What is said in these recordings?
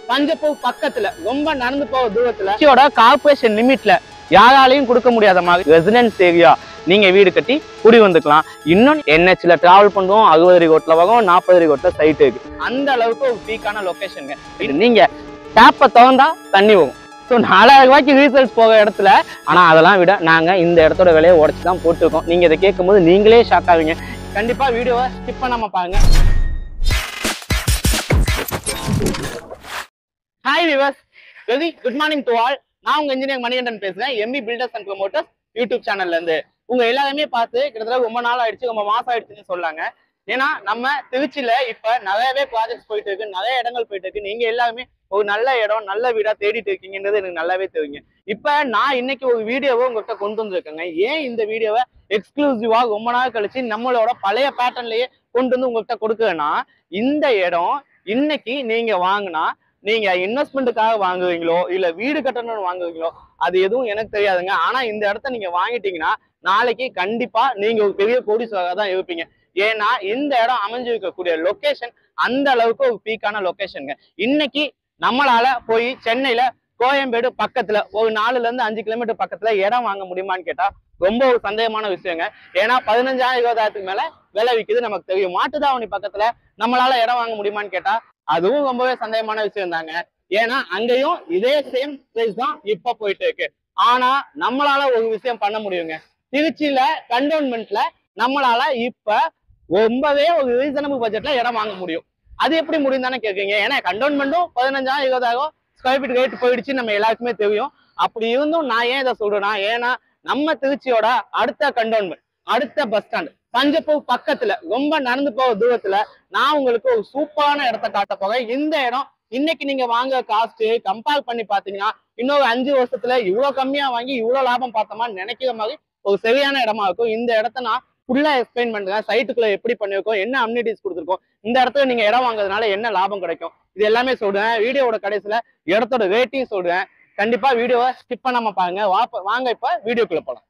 பஞ்சப்பூர் பக்கத்துல ரொம்ப நடந்து போக தூரத்துல கார்பரேஷன் லிமிட்ல யாராலையும் கொடுக்க முடியாத மாதிரி ரெசிடென்ஸ் ஏரியா நீங்க வீடு கட்டி குடி வந்துக்கலாம். இன்னும் NHல டிராவல் பண்ணுவோம், 60 அடி ரோட்ல வரும், 40 அடி ரோட்ல சைட் இருக்கு. அந்த அளவுக்கு ஒரு பீக்கான லொகேஷன். நீங்க டேப்பை திறந்தா தண்ணி வரும். ஸோ 4000 ரூபாய்க்கு ரீசேல்ஸ் போக இடத்துல, ஆனா அதெல்லாம் விட நாங்க இந்த இடத்தோட விலையை உடச்சு தான் போட்டிருக்கோம். நீங்க இதை கேட்கும் போது நீங்களே ஷாக் ஆவீங்க. கண்டிப்பா வீடியோவை ஸ்கிப் பண்ணாம பாருங்க. Hi viewers, very good morning to all. நான் உங்க இன்ஜினியர் மணிகண்டன் பேசுறேன், MB filters and promoters YouTube சேனல்ல இருந்து. உங்க எல்லாருமே பார்த்து கிட்டத்தட்ட ரொம்ப நாள் ஆயிடுச்சு, ரொம்ப மாசம் ஆயிடுச்சுன்னு சொல்லாங்க. ஏன்னா நம்ம திருச்சியில இப்ப நிறையவே ப்ராஜெக்ட்ஸ் போயிட்டு இருக்கு, நிறைய இடங்கள் போயிட்டு இருக்கு. நீங்க எல்லாருமே ஒரு நல்ல இடம், நல்ல வீடா தேடிட்டு இருக்கீங்கன்றது எனக்கு நல்லாவே தெரியுங்க. இப்ப நான் இன்னைக்கு ஒரு வீடியோவை உங்ககிட்ட கொண்டு வந்திருக்கேங்க. ஏன் இந்த வீடியோவை எக்ஸ்க்ளூசிவா ரொம்ப நாள் கழிச்சு நம்மளோட பழைய பேட்டர்ன்லயே கொண்டு வந்து உங்ககிட்ட கொடுக்குறேன்னா, இந்த இடம் இன்னைக்கு நீங்க வாங்கினா, நீங்க இன்வெஸ்ட்மெண்ட்டுக்காக வாங்குவீங்களோ இல்ல வீடு கட்டணும்னு வாங்குவீங்களோ அது எதுவும் எனக்கு தெரியாதுங்க. ஆனா இந்த இடத்த நீங்க வாங்கிட்டீங்கன்னா நாளைக்கு கண்டிப்பா நீங்க ஒரு பெரிய கோடீஸ்வரரா தான் இருப்பீங்க. ஏன்னா இந்த இடம் அமைஞ்சிருக்கக்கூடிய லொகேஷன் அந்த அளவுக்கு ஒரு பீக்கான லொகேஷனுங்க. இன்னைக்கு நம்மளால போய் சென்னையில கோயம்பேடு பக்கத்துல ஒரு 4ல இருந்து 5 கிலோமீட்டர் பக்கத்துல இடம் வாங்க முடியுமான்னு கேட்டா ரொம்ப ஒரு சந்தேகமான விஷயங்க. ஏன்னா 15,000 20,000க்கு மேல விலை விற்குது நமக்கு தெரியும். மாட்டுத்தாவணி பக்கத்துல நம்மளால இடம் வாங்க முடியுமான்னு கேட்டா அதுவும் ரொம்பவே சந்தேகமான விஷயம் தாங்க. ஏன்னா அங்கேயும் இதே சேம் பிரைஸ் தான் இப்ப போயிட்டு இருக்கு. ஆனா நம்மளால ஒரு விஷயம் பண்ண முடியுங்க. திருச்சியில கண்டோன்மெண்ட்ல நம்மளால இப்ப ரொம்பவே ஒரு ரீசனபிள் பட்ஜெட்ல இடம் வாங்க முடியும். அது எப்படி முடியும் தானே கேட்குறீங்க. ஏன்னா கண்டோன்மெண்ட்டும் 15,000 20,000 ஸ்கொயர் ஃபீட் ரேட் போயிடுச்சு, நம்ம எல்லாருக்குமே தெரியும். அப்படி இருந்தும் நான் ஏன் இதை சொல்றேன்னா, ஏன்னா நம்ம திருச்சியோட அடுத்த கண்டோன்மெண்ட், அடுத்த பஸ் ஸ்டாண்ட் பஞ்சப்பூர் பக்கத்துல ரொம்ப நடந்து போக தூரத்துல நான் உங்களுக்கு ஒரு சூப்பரான இடத்த காட்ட போறேன். இந்த இடம் இன்னைக்கு நீங்க வாங்க காஸ்ட் கம்பேர் பண்ணி பாத்தீங்கன்னா இன்னொரு 5 வருஷத்துல இவ்வளவு கம்மியா வாங்கி இவ்வளவு லாபம் பார்த்தோமா நினைக்கிற மாதிரி ஒரு சரியான இடமா இருக்கும். இந்த இடத்த நான் ஃபுல்லா எக்ஸ்பிளைன் பண்றேன். சைட்டுக்குள்ள எப்படி பண்ணிருக்கோம், என்ன அம்யூனிட்டிஸ் கொடுத்துருக்கோம், இந்த இடத்துல நீங்க இடம் வாங்குறதுனால என்ன லாபம் கிடைக்கும், இது எல்லாமே சொல்றேன். வீடியோவோட கடைசியில இடத்தோட ரேட்டிங் சொல்றேன். கண்டிப்பா வீடியோவை ஸ்கிப் பண்ணாம பாருங்க. வாங்க இப்ப வீடியோக்குள்ள போலாம்.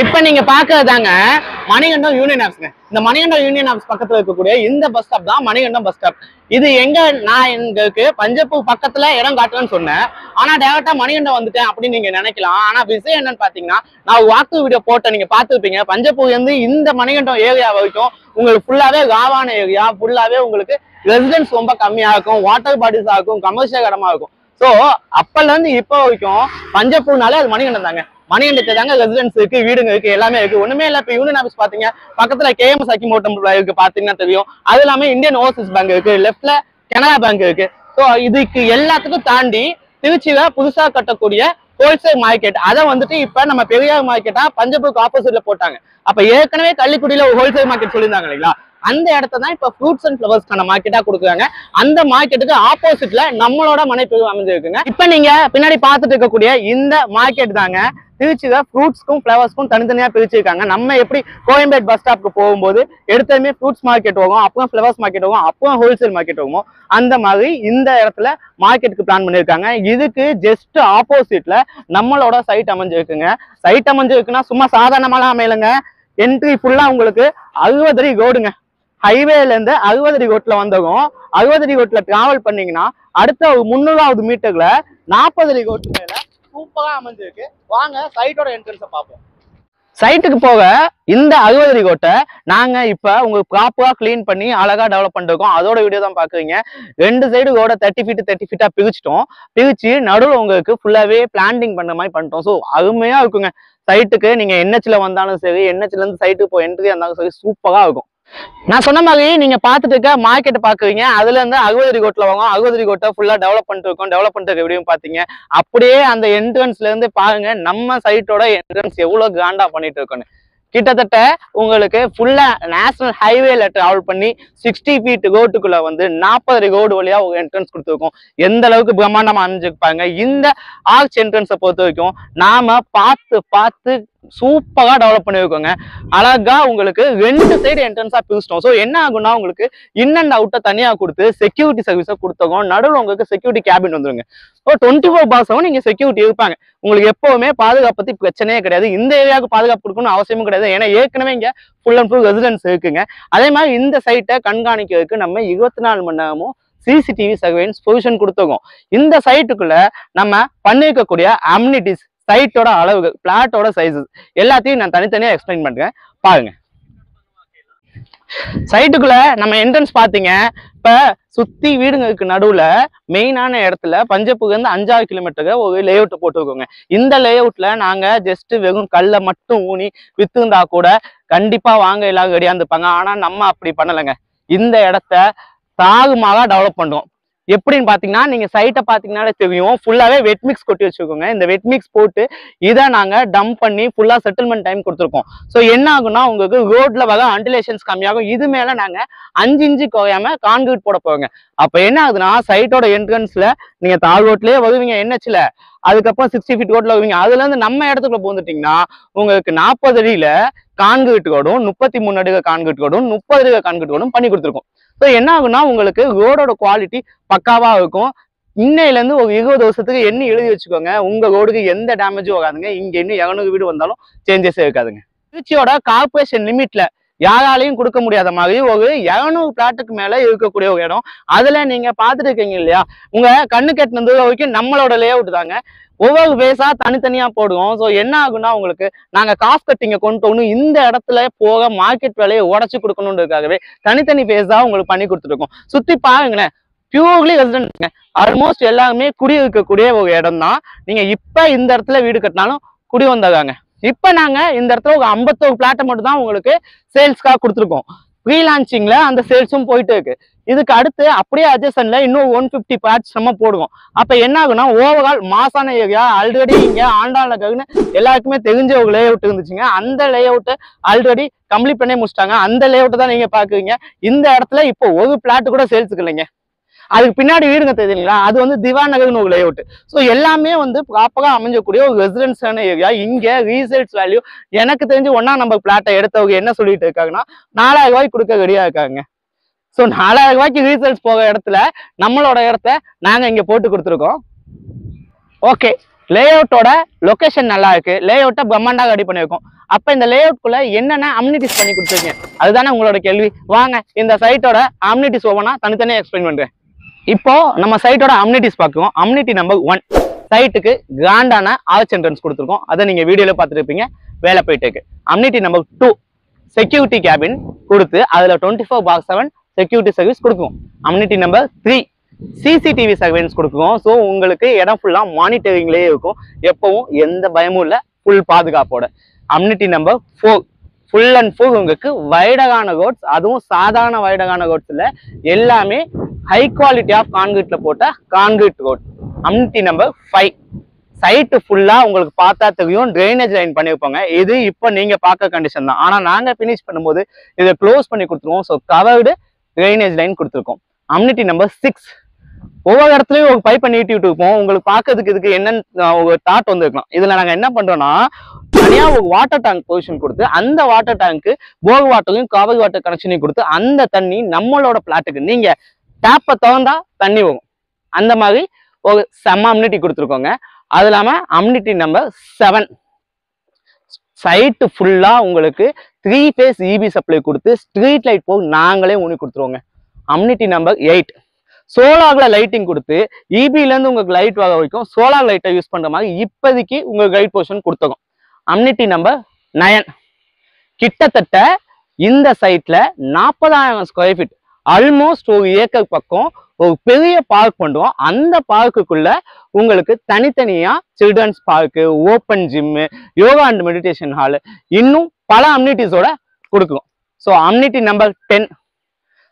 இப்ப நீங்க பாக்குறதாங்க மணிகண்டம் யூனியன் ஆப்ஸ்ங்க. இந்த மணிகண்டம் யூனியன் ஆப்ஸ் பக்கத்துல இருக்கக்கூடிய இந்த பஸ் ஸ்டாப் தான் மணிகண்டம் பஸ் ஸ்டாப். இது எங்க, நான் எங்களுக்கு பஞ்சப்பூர் பக்கத்துல இடம் காட்டுறேன்னு சொன்னேன். ஆனா டேரக்டா மணிகண்டம் வந்துட்டேன் அப்படின்னு நீங்க நினைக்கலாம். ஆனா விஷயம் என்னன்னு பாத்தீங்கன்னா, நான் வாக்கு வீடியோ போட்ட நீங்க பாத்துருப்பீங்க. பஞ்சப்பூர் வந்து இந்த மணிகண்டம் ஏரியா வரைக்கும் உங்களுக்கு ஃபுல்லாவே காவான ஏரியா, ஃபுல்லாவே உங்களுக்கு ரெசிடென்ஸ் ரொம்ப கம்மியா இருக்கும், வாட்டர் பாடிஸா இருக்கும், கமர்ஷியல் இடமா இருக்கும். சோ அப்பல இருந்து இப்ப வரைக்கும் பஞ்சப்பூர்னாலே அது மணிகண்டம் தாங்க. மணிகண்டத்தை தாங்க ரெசிடென்ஸ் இருக்கு, வீடுங்க இருக்கு, எல்லாமே இருக்கு. ஒண்ணுமே இல்ல. இப்ப யூனியன் ஆபீஸ் பாத்தீங்க பக்கத்துல KMS அக்கிமோட்டம் இருக்கு, பாத்தீங்கன்னா தெரியும். அது இல்லாம இந்தியன் ஓவர்சீஸ் பேங்க் இருக்கு, லெஃப்ட்ல கனரா பேங்க் இருக்கு. ஸோ இதுக்கு எல்லாத்துக்கும் தாண்டி திருச்சியில புதுசா கட்டக்கூடிய ஹோல்சேல் மார்க்கெட், அதை வந்துட்டு இப்ப நம்ம பெரியார் மார்க்கெட்டா பஞ்சப்பூருக்கு ஆப்போசிட்ல போட்டாங்க. அப்ப ஏற்கனவே கள்ளிக்குடியில ஒரு ஹோல்சேல் மார்க்கெட் சொல்லியிருந்தாங்க இல்லைங்களா, அந்த இடத்த தான் இப்ப ஃப்ரூட்ஸ் அண்ட் ஃபிளவர்ஸ்க்கான மார்க்கெட்டா கொடுக்குறாங்க. அந்த மார்க்கெட்டுக்கு ஆப்போசிட்ல நம்மளோட மனைப்பிரிவு அமைஞ்சிருக்குங்க. இப்ப நீங்க பின்னாடி பார்த்துட்டு இருக்கக்கூடிய இந்த மார்க்கெட் தாங்க திருச்சியில ஃப்ரூட்ஸ்க்கும் ஃபிளவர்ஸ்க்கும் தனித்தனியா பிரிச்சிருக்காங்க. நம்ம எப்படி கோயம்பேடு பஸ் ஸ்டாப்க்கு போகும்போது எடுத்ததுமே ஃப்ரூட்ஸ் மார்க்கெட் வரும், அப்புறம் ஃபிளவர்ஸ் மார்க்கெட் வரும், அப்புறம் ஹோல்சேல் மார்க்கெட் வரும், அந்த மாதிரி இந்த இடத்துல மார்க்கெட்டுக்கு பிளான் பண்ணியிருக்காங்க. இதுக்கு ஜஸ்ட் ஆப்போசிட்ல நம்மளோட சைட் அமைஞ்சிருக்குங்க. சைட் அமைஞ்சிருக்குன்னா சும்மா சாதாரணமான அமையலுங்க. என்ட்ரி ஃபுல்லா உங்களுக்கு 60 அடி ரோடுங்க. ஹைவேல இருந்து 60 அடி ரோட்ல வந்தோம். 60 அடி ரோட்ல டிராவல் பண்ணீங்கன்னா அடுத்த ஒரு 300வது மீட்டர்ல 40 அடி ரோட்டு மேல சூப்பரா அமைஞ்சிருக்கு. வாங்க சைட்டோட என்ட்ரன்ஸை பார்ப்போம். சைட்டுக்கு போக இந்த 60 அடி ரோட்டை நாங்க இப்ப உங்களுக்கு ப்ராப்பரா கிளீன் பண்ணி அழகா டெவலப் பண்ணிருக்கோம். அதோட வீடியோ தான் பாக்குறீங்க. 2 சைடு ரோட 30 ஃபீட்டா பிரிச்சிட்டோம். பிரிச்சு நடுவில் உங்களுக்கு ஃபுல்லாவே பிளான்டிங் பண்ண மாதிரி பண்ணிட்டோம். ஸோ அருமையா இருக்குங்க. சைட்டுக்கு நீங்க NHல வந்தாலும் சரி, NHல இருந்து சைட்டுக்கு போய் என்ட்ரியா இருந்தாலும் சரி, சூப்பரா இருக்கும். நான் சொன்ன மாதிரி நீங்க பாத்துட்டு இருக்க மார்க்கெட் பாக்குறீங்க. அதுல இருந்து 60 அடி ரோட்ல வாங்க. 60 அடி ரோட்டை ஃபுல்லா டெவலப் பண்ணிட்டு இருக்கோம். டெவலப் பண்ணிட்டு எப்படியும் பாத்தீங்க. அப்படியே அந்த என்ட்ரன்ஸ்ல இருந்து பாருங்க நம்ம சைட்டோட என்ட்ரன்ஸ் எவ்வளவு கிராண்டா பண்ணிட்டு இருக்கோன்னு. கிட்டத்தட்ட உங்களுக்கு ஃபுல்லா நேஷனல் ஹைவேல டிராவல் பண்ணி 60 ஃபீட் ரோட்டுக்குள்ள வந்து 40 அடி ரோடு வழியா ஒரு என்ட்ரன்ஸ் கொடுத்துருக்கோம். எந்த அளவுக்கு பிரம்மாண்டமா அமைஞ்சிருப்பாங்க. இந்த ஆர்ச் என்ட்ரன்ஸை பொறுத்த வரைக்கும் நாம பார்த்து சூப்பரா டெவலப் பண்ணிருக்கோங்க. அழகா உங்களுக்கு 2 சைடு என்ட்ரன்ஸா பிரிச்சிட்டோம். ஸோ என்ன ஆகும்னா உங்களுக்கு இன் அண்ட் அவுட்டை தனியா கொடுத்து செக்யூரிட்டி சர்வீஸை கொடுத்தோம். நடுவில் உங்களுக்கு செக்யூரிட்டி கேபின் வந்துருங்க. ஸோ 24/7 நீங்க செக்யூரிட்டி இருப்பாங்க. உங்களுக்கு எப்பவுமே பாதுகாப்பு பத்தி பிரச்சனையே கிடையாது. இந்த ஏரியாவுக்கு பாதுகாப்பு கொடுக்கணும் அவசியமும் கிடையாது. ஏன்னா ஏற்கனவே இங்க ஃபுல் அண்ட் ஃபுல் ரெசிடென்ஸ் இருக்குங்க. அதே மாதிரி இந்த சைட்டை கண்காணிக்கிறதுக்கு நம்ம 24 மணி நேரமும் சிசிடிவி சர்வேலன்ஸ் பொசிஷன் கொடுத்துருக்கோம். இந்த சைட்டுக்குள்ள நம்ம பண்ணிருக்கக்கூடிய அம்யூனிட்டிஸ், சைட்டோட அளவுகள், பிளாட்டோட சைஸஸ் எல்லாத்தையும் நான் தனித்தனியா எக்ஸ்பிளைன் பண்றேன், பாருங்க. சைட்டுக்குள்ள நம்ம என்ட்ரன்ஸ் பாத்தீங்க, இப்ப சுத்தி வீடுங்களுக்கு நடுவுல மெயினான இடத்துல பஞ்சப்புக்கு இருந்து 5-6 கிலோமீட்டருக்கு ஒரு லே அவுட் போட்டுருக்கோங்க. இந்த லே அவுட்ல நாங்க ஜஸ்ட் வெறும் கல்லை மட்டும் ஊனி வித்துருந்தா கூட கண்டிப்பா வாங்க எல்லாரும் ரெடியா இருந்துப்பாங்க. ஆனா நம்ம அப்படி பண்ணலைங்க. இந்த இடத்த தாகுமாக டெவலப் பண்றோம். எப்படின்னு பாத்தீங்கன்னா, நீங்க சைட்டை பாத்தீங்கன்னாலே தெரியும், ஃபுல்லாவே வெட் மிக்ஸ் கொட்டி வச்சிருக்கோங்க. இந்த வெட் மிக்ஸ் போட்டு இதை நாங்க டம்ப் பண்ணி ஃபுல்லா செட்டில்மெண்ட் டைம் கொடுத்துருக்கோம். ஸோ என்ன ஆகும்னா உங்களுக்கு ரோட்ல வர அண்டிலேஷன்ஸ் கம்மியாகும். இது மேல நாங்க 5 இன்ச்சு குறையாம கான்கிரீட் போட போறோங்க. அப்ப என்ன ஆகுதுன்னா, சைட்டோட என்ட்ரன்ஸ்ல நீங்க தார் ரோட்லயே வருவீங்க NHல, அதுக்கப்புறம் 60 ஃபீட் ரோட்ல வருவீங்க. அதுல இருந்து நம்ம இடத்துக்குள்ள போந்துட்டீங்கன்னா உங்களுக்கு 40 அடியில கான்கிரீட் ரோடும், 33 அடிக கான்கிரீட் ரோடும், 30 அடிக கான்கிரீட் ரோடும் பண்ணி கொடுத்துருக்கோம். ஸோ என்ன ஆகும்னா உங்களுக்கு ரோடோட குவாலிட்டி பக்காவா இருக்கும். இன்னையில இருந்து ஒரு 20 வருஷத்துக்கு எண்ணி எழுதி வச்சுக்கோங்க, உங்க ரோடுக்கு எந்த டேமேஜும் வராதுங்க. இங்க இன்னும் 200 வீடு வந்தாலும் சேஞ்சஸே இருக்காதுங்க. திருச்சியோட கார்பரேஷன் லிமிட்ல யாராலையும் கொடுக்க முடியாத மாதிரி ஒரு 200 பிளாட்டுக்கு மேல இருக்கக்கூடிய ஒரு இடம். அதுல நீங்க பாத்துட்டு இருக்கீங்க இல்லையா, உங்க கண்ணு கெட்டினது வரைக்கும் நம்மளோட லே அவுட் தாங்க. ஒவ்வொரு பேஸா தனித்தனியா போடுவோம். ஸோ என்ன ஆகுன்னா உங்களுக்கு நாங்க காஸ்ட் கட்டிங்க கொண்டு வரணும், இந்த இடத்துல போக மார்க்கெட் விலையை உடச்சு கொடுக்கணுன்றதுக்காகவே தனித்தனி பேஸா உங்களுக்கு பண்ணி கொடுத்துருக்கோம். சுத்தி பாருங்களேன், பியூர்லி ரெசிடென்ட்ங்க. ஆல்மோஸ்ட் எல்லாருமே குடி இருக்கக்கூடிய ஒரு இடம் தான். நீங்க இப்ப இந்த இடத்துல வீடு கட்டினாலும் குடி வந்தாங்க. இப்ப நாங்க இந்த இடத்துல ஒரு 51 பிளாட்டை மட்டும் தான் உங்களுக்கு சேல்ஸ்க்காக கொடுத்துருக்கோம். ப்ரீ லான்ச்சிங்ல அந்த சேல்ஸும் போயிட்டு இருக்கு. இதுக்கு அடுத்து அப்படியே அட்ஜஸ்ட்ல இன்னும் 150 பிளாட்ஸ் நம்ம போடுவோம். அப்ப என்ன ஆகுனா ஓவரால் மாசான ஏரியா ஆல்ரெடி இங்க ஆண்டாள் நகர்னு எல்லாருக்குமே தெரிஞ்ச ஒரு லே அவுட் இருந்துச்சுங்க. அந்த லே அவுட் ஆல்ரெடி கம்ப்ளீட் பண்ணி முடிச்சிட்டாங்க. அந்த லே அவுட் தான் நீங்க பாக்குறீங்க. இந்த இடத்துல இப்போ ஒரு பிளாட் கூட சேல்ஸுக்கு இல்லைங்க. அதுக்கு பின்னாடி வீடுங்க தெரியுங்களா, அது வந்து திவான் நகர்னு ஒரு லே அவுட். ஸோ எல்லாமே வந்து ப்ராப்பரா அமைஞ்சக்கூடிய ஒரு ரெசிடென்ஸான ஏரியா. இங்க ரீசேல்ஸ் வேல்யூ எனக்கு தெரிஞ்சு 1ஆம் நம்பர் பிளாட்டை எடுத்தவங்க என்ன சொல்லிட்டு இருக்காங்கன்னா 4000 ரூபாய்க்கு கொடுக்க ரெடியா இருக்காங்க. ஸோ 4000 ரூபாய்க்கு ரீசேல்ஸ் போக இடத்துல நம்மளோட இடத்த நாங்க இங்க போட்டு கொடுத்துருக்கோம். ஓகே, லே அவுட்டோட லொகேஷன் நல்லா இருக்கு, லே அவுட்டை பிரம்மாண்டா ரெடி பண்ணியிருக்கோம். அப்ப இந்த லே அவுட்குள்ள என்னென்ன அம்யூனிட்டிஸ் பண்ணி கொடுத்துருக்கீங்க, அதுதானே உங்களோட கேள்வி. வாங்க இந்த சைட்டோட அம்யூனிட்டிஸ் ஒவ்வொன்றா தனித்தனியா எக்ஸ்பிளைன் பண்றேன். இப்போ நம்ம சைட்டோட அம்யூனிட்டிஸ் பார்க்குவோம். அம்யூனிட்டி நம்பர் 1, சைட்டுக்கு கிராண்டான ஆர்ச் என்ட்ரன்ஸ் கொடுத்துருக்கோம். அதை நீங்க வீடியோல பார்த்துருப்பீங்க, வேலை போயிட்டு இருக்கு. அம்யூனிட்டி நம்பர் 2, செக்யூரிட்டி கேபின் கொடுத்து அதுல 24/7 செக்யூரிட்டி சர்வீஸ் கொடுக்கும். அம்யூனிட்டி நம்பர் 3, சிசிடிவி சர்வேலன்ஸ் கொடுக்கும். ஸோ உங்களுக்கு இடம் ஃபுல்லா மானிட்டரிங்லேயே இருக்கும், எப்பவும் எந்த பயமும் இல்லை, ஃபுல் பாதுகாப்போட. Amenity number 4, full and full உங்களுக்கு வைடகான ரோட்ஸ், அதுவும் சாதாரண வைடகான ரோட்ஸ் இல்லை, எல்லாமே ஹை குவாலிட்டி ஆஃப் கான்கிரீட்ல போட்ட concrete road. Amenity number 5, site ஃபுல்லா உங்களுக்கு பார்த்தா தெரியும் ட்ரைனேஜ் லைன் பண்ணிருப்பாங்க. இது இப்போ நீங்க பார்க்க கண்டிஷன் தான், ஆனா நாங்க பினிஷ் பண்ணும்போது இதை க்ளோஸ் பண்ணி கொடுத்துருவோம். ஸோ கவர்டு ட்ரைனேஜ் லைன் கொடுத்துருக்கோம். அம்யூனிட்டி நம்பர் 6, ஒவ்வொரு இடத்துலயும் ஒரு பைப்பை நீட்டி விட்டு இருப்போம். உங்களுக்கு பார்க்கறதுக்கு இதுக்கு என்னன்னு ஒரு தாட் வந்துருக்கலாம். இதுல நாங்க என்ன பண்றோம்னா தனியா ஒரு வாட்டர் டேங்க் பொசிஷன் கொடுத்து அந்த வாட்டர் டேங்க்கு போர் வாட்டரையும் காவிரி வாட்டர் கனெக்ஷனையும் கொடுத்து அந்த தண்ணி நம்மளோட பிளாட்டுக்கு நீங்க டேப்பை திறந்தா தண்ணி வரும், அந்த மாதிரி ஒரு செம்ம அம்யூனிட்டி கொடுத்துருக்கோங்க. அது இல்லாம அம்யூனிட்டி நம்பர் 7, சைட்டு ஃபுல்லா உங்களுக்கு 3 phase EB சப்ளை கொடுத்து ஸ்ட்ரீட் லைட் போக நாங்களே ஊனி கொடுத்துருவோங்க. அம்யூனிட்டி நம்பர் 8, சோலார்ல லைட்டிங் கொடுத்து இபில இருந்து உங்களுக்கு லைட் வர வரைக்கும் சோலார் லைட்டை யூஸ் பண்ற மாதிரி இப்போதைக்கு உங்களுக்கு கைட் பொசிஷன் கொடுத்துரும். அம்யூனிட்டி நம்பர் 9, கிட்டத்தட்ட இந்த சைட்ல 40,000 ஸ்கொயர் ஃபீட், ஆல்மோஸ்ட் ஒரு ஏக்கர் பக்கம் ஒரு பெரிய பார்க் பண்ணுவோம். அந்த பார்க்குக்குள்ள உங்களுக்கு தனித்தனியா children's park, open gym, yoga and meditation hall, இன்னும் பல அம்யூனிட்டிஸோட கொடுக்கும். ஸோ அம்யூனிட்டி நம்பர் 10,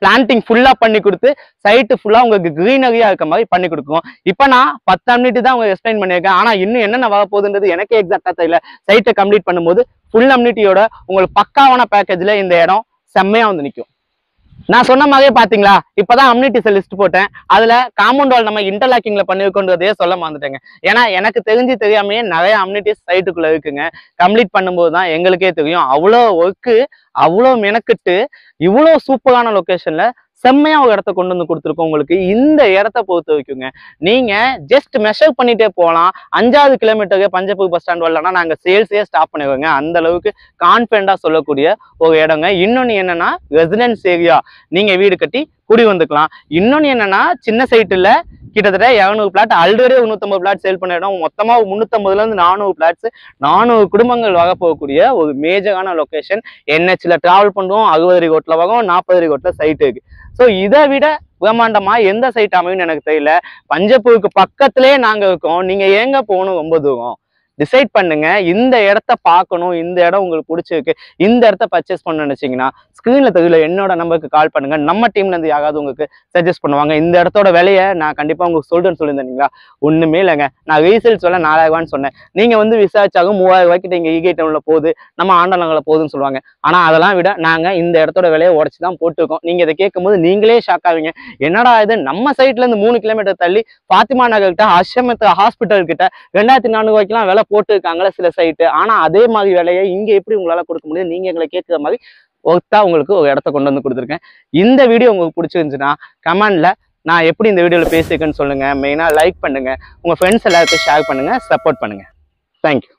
பிளான்டிங் ஃபுல்லா பண்ணி கொடுத்து சைட்டு ஃபுல்லா உங்களுக்கு கிரீனரியா இருக்க மாதிரி பண்ணி கொடுக்கும். இப்போ நான் 10 அம்யூனிட்டி தான் உங்களுக்கு எக்ஸ்பிளைன் பண்ணியிருக்கேன், ஆனா இன்னும் என்னென்ன வர போகுதுன்றது எனக்கே எக்ஸாக்டா தெரியல. சைட்டை கம்ப்ளீட் பண்ணும்போது ஃபுல் அம்யூனிட்டியோட உங்களுக்கு பக்காவான பேக்கேஜ்ல இந்த இடம் செம்மையா வந்து நிற்கும். நான் சொன்ன மாதிரியே பாத்தீங்களா, இப்பதான் அம்யூனிட்டிஸ் லிஸ்ட் போட்டேன். அதுல காம்பவுண்ட் வால் நம்ம இன்டர்லாக்கிங்ல பண்ணிருக்கோன்றதே சொல்ல மறந்துட்டேங்க. ஏன்னா எனக்கு தெரியாமையே நிறைய அம்யூனிட்டிஸ் சைட்டுக்குள்ள இருக்குங்க. கம்ப்ளீட் பண்ணும்போது தான் எங்களுக்கே தெரியும் அவ்வளோ ஒர்க்கு, அவ்வளோ மெனக்கிட்டு இவ்வளோ சூப்பரான லொகேஷன்ல செம்மையா ஒரு இடத்த கொண்டு வந்து கொடுத்துருக்கோம் உங்களுக்கு. இந்த இடத்த பொறுத்த வரைக்குங்க நீங்க ஜஸ்ட் மெஷர் பண்ணிட்டே போகலாம். 5வது கிலோமீட்டருக்கு பஞ்சப்பூர் பஸ் ஸ்டாண்ட் வரலன்னா நாங்க சேல்ஸே ஸ்டாப் பண்ணிடுவோங்க. அந்த அளவுக்கு கான்பிடண்டா சொல்லக்கூடிய ஒரு இடங்க. இன்னொன்னு என்னன்னா ரெசிடென்ஸ் ஏரியா, நீங்க வீடு கட்டி குடி வந்துக்கலாம். இன்னொன்னு என்னன்னா சின்ன சைட்டுல கிட்டத்தட்ட 200 பிளாட், ஆல்ரெடி 150 பிளாட் சேல் பண்ண இடம். மொத்தமா 350ல இருந்து 400 பிளாட்ஸ், 400 குடும்பங்கள் வர போகக்கூடிய ஒரு மேஜரான லொகேஷன். NHல டிராவல் பண்ணுவோம், 60 அடி ரோட்ல வரும், 40 அடி ரோட்ல சைட் இருக்கு. ஸோ இதை விட பிரம்மாண்டமா எந்த சைட் அமையும்னு எனக்கு தெரியல. பஞ்சப்பூருக்கு பக்கத்திலே நாங்க இருக்கோம். நீங்க ஏங்க போகணும் ரொம்ப தூரம்? டிசைட் பண்ணுங்க. இந்த இடத்த பார்க்கணும், இந்த இடம் உங்களுக்கு பிடிச்சிருக்கு, இந்த இடத்த பர்ச்சேஸ் பண்ண நினைச்சீங்கன்னா ஸ்கிரீன்ல தெரியல என்னோட நம்பருக்கு கால் பண்ணுங்க. நம்ம டீம்ல இருந்து யாராவது உங்களுக்கு சஜஸ்ட் பண்ணுவாங்க. இந்த இடத்தோட விலையை நான் கண்டிப்பா உங்களுக்கு சொல்லியிருந்தீங்களா? ஒண்ணுமே இல்லைங்க. நான் ரீசேல் சொல்ல 4000 ரூபான்னு சொன்னேன். நீங்க வந்து விசாரிச்சாலும் 3000 ரூபாய்க்கிட்ட இங்க ஈகே டவுன்ல போகுது, நம்ம ஆண்டலங்களை போகுதுன்னு சொல்லுவாங்க. ஆனா அதெல்லாம் விட நாங்க இந்த இடத்தோட விலையை உடச்சுதான் போட்டுருக்கோம். நீங்க இதை கேட்கும்போது நீங்களே ஷாக் ஆவீங்க. என்னடா இது, நம்ம சைட்ல இருந்து 3 கிலோமீட்டர் தள்ளி பாத்திமா நகர் கிட்ட அஷ்ரமத் ஹாஸ்பிட்டல் கிட்ட 2400 ரூபாய்க்குலாம் விலை போட்டுருக்காங்களே சில சைட்டு. ஆனா அதே மாதிரி விலையை இங்க எப்படி உங்களால கொடுக்க முடியும்? நீங்க எங்களை கேட்கிற மாதிரி ஒர்த்தா உங்களுக்கு ஒரு இடத்த கொண்டு வந்து கொடுத்துருக்கேன். இந்த வீடியோ உங்களுக்கு பிடிச்சிருந்துச்சுன்னா கமெண்ட்ல நான் எப்படி இந்த வீடியோல பேசியிருக்கேன்னு சொல்லுங்க. மெயினா லைக் பண்ணுங்க, உங்க ஃப்ரெண்ட்ஸ் எல்லாருக்கும் ஷேர் பண்ணுங்க, சப்போர்ட் பண்ணுங்க. தேங்க்யூ.